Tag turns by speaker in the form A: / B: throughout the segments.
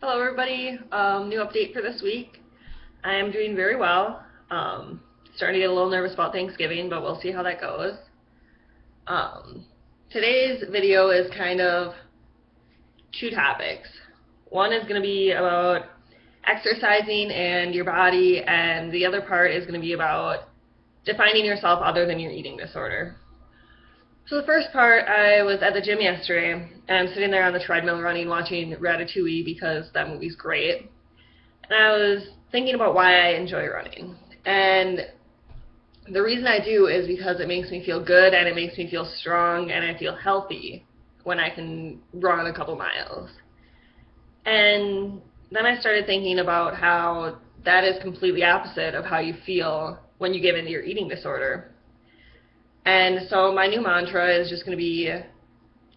A: Hello everybody, new update for this week. I am doing very well. Starting to get a little nervous about Thanksgiving, but we'll see how that goes. Um, Today's video is kind of two topics. One is going to be about exercising and your body, and the other part is going to be about defining yourself other than your eating disorder. So the first part, I was at the gym yesterday, and I'm sitting there on the treadmill running, watching Ratatouille because that movie's great. And I was thinking about why I enjoy running. And the reason I do is because it makes me feel good and it makes me feel strong and I feel healthy when I can run a couple miles. And then I started thinking about how that is completely opposite of how you feel when you get into your eating disorder. And so my new mantra is just going to be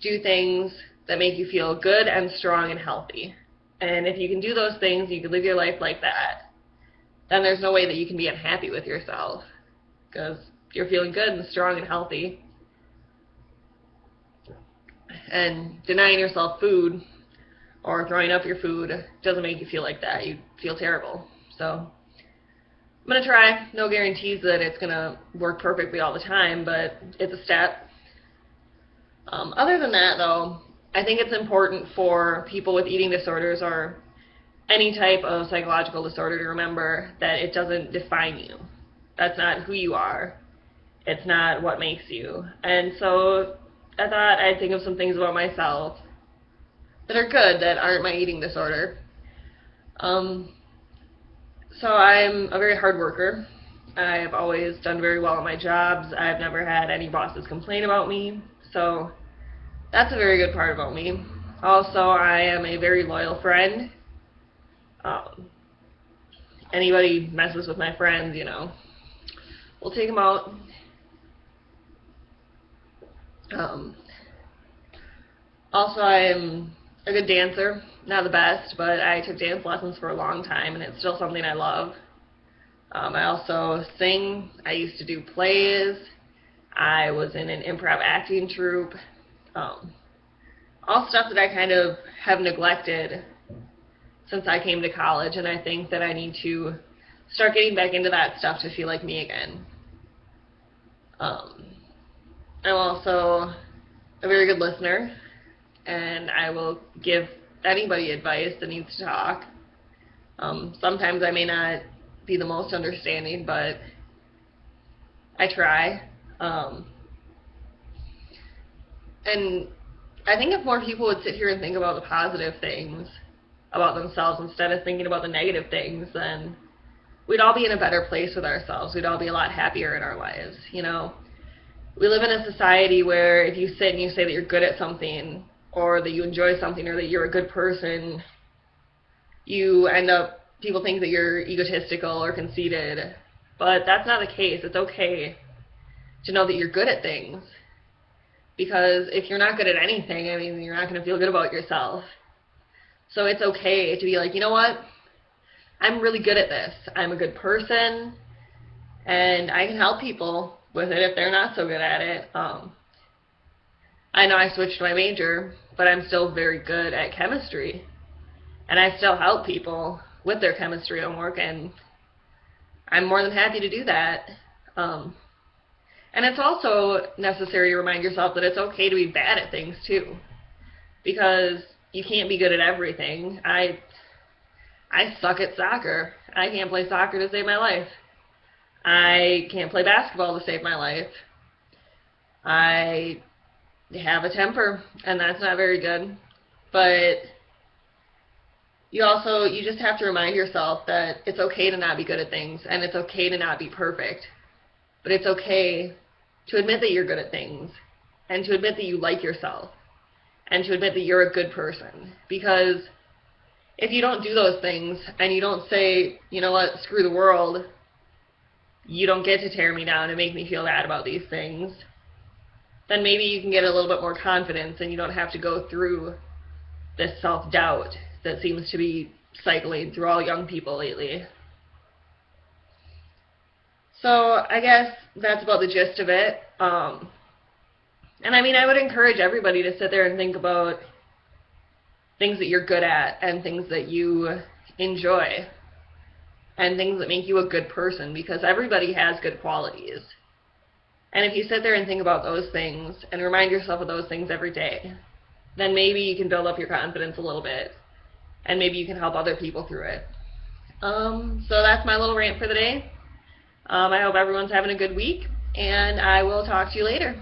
A: do things that make you feel good and strong and healthy. And if you can do those things, you can live your life like that, then there's no way that you can be unhappy with yourself. Because you're feeling good and strong and healthy. And denying yourself food or throwing up your food doesn't make you feel like that. You feel terrible. So I'm going to try. No guarantees that it's going to work perfectly all the time, but it's a step. Other than that, though, I think it's important for people with eating disorders or any type of psychological disorder to remember that it doesn't define you. That's not who you are. It's not what makes you. And so I thought I'd think of some things about myself that are good that aren't my eating disorder. So I'm a very hard worker. I've always done very well at my jobs. I've never had any bosses complain about me. So that's a very good part about me. Also, I am a very loyal friend. Anybody messes with my friends, we'll take them out. Also, I'm a good dancer. Not the best, but I took dance lessons for a long time, and it's still something I love. I also sing. I used to do plays. I was in an improv acting troupe. All stuff that I kind of have neglected since I came to college, and I think that I need to start getting back into that stuff to feel like me again. I'm also a very good listener, and I will give anybody advice that needs to talk. Sometimes I may not be the most understanding, but I try. And I think if more people would sit here and think about the positive things about themselves instead of thinking about the negative things, then we'd all be in a better place with ourselves. We'd all be a lot happier in our lives, We live in a society where if you sit and you say that you're good at something, or that you enjoy something, or that you're a good person, you end up, people think that you're egotistical or conceited. But that's not the case. It's okay to know that you're good at things. Because if you're not good at anything, you're not going to feel good about yourself. So it's okay to be like, you know what? I'm really good at this. I'm a good person, and I can help people with it if they're not so good at it. I know I switched my major, but I'm still very good at chemistry, and I still help people with their chemistry homework, and I'm more than happy to do that. And it's also necessary to remind yourself that it's okay to be bad at things too, because you can't be good at everything. I suck at soccer. I can't play soccer to save my life. I can't play basketball to save my life. I have a temper, and that's not very good. But you just have to remind yourself that it's okay to not be good at things, and it's okay to not be perfect. But it's okay to admit that you're good at things, and to admit that you like yourself, and to admit that you're a good person. Because if you don't do those things, and you don't say, you know what, screw the world, you don't get to tear me down and make me feel bad about these things, then maybe you can get a little bit more confidence and you don't have to go through this self-doubt that seems to be cycling through all young people lately. So I guess that's about the gist of it. And I would encourage everybody to sit there and think about things that you're good at and things that you enjoy and things that make you a good person, because everybody has good qualities. And if you sit there and think about those things and remind yourself of those things every day, then maybe you can build up your confidence a little bit, and maybe you can help other people through it. So that's my little rant for the day. I hope everyone's having a good week, and I will talk to you later.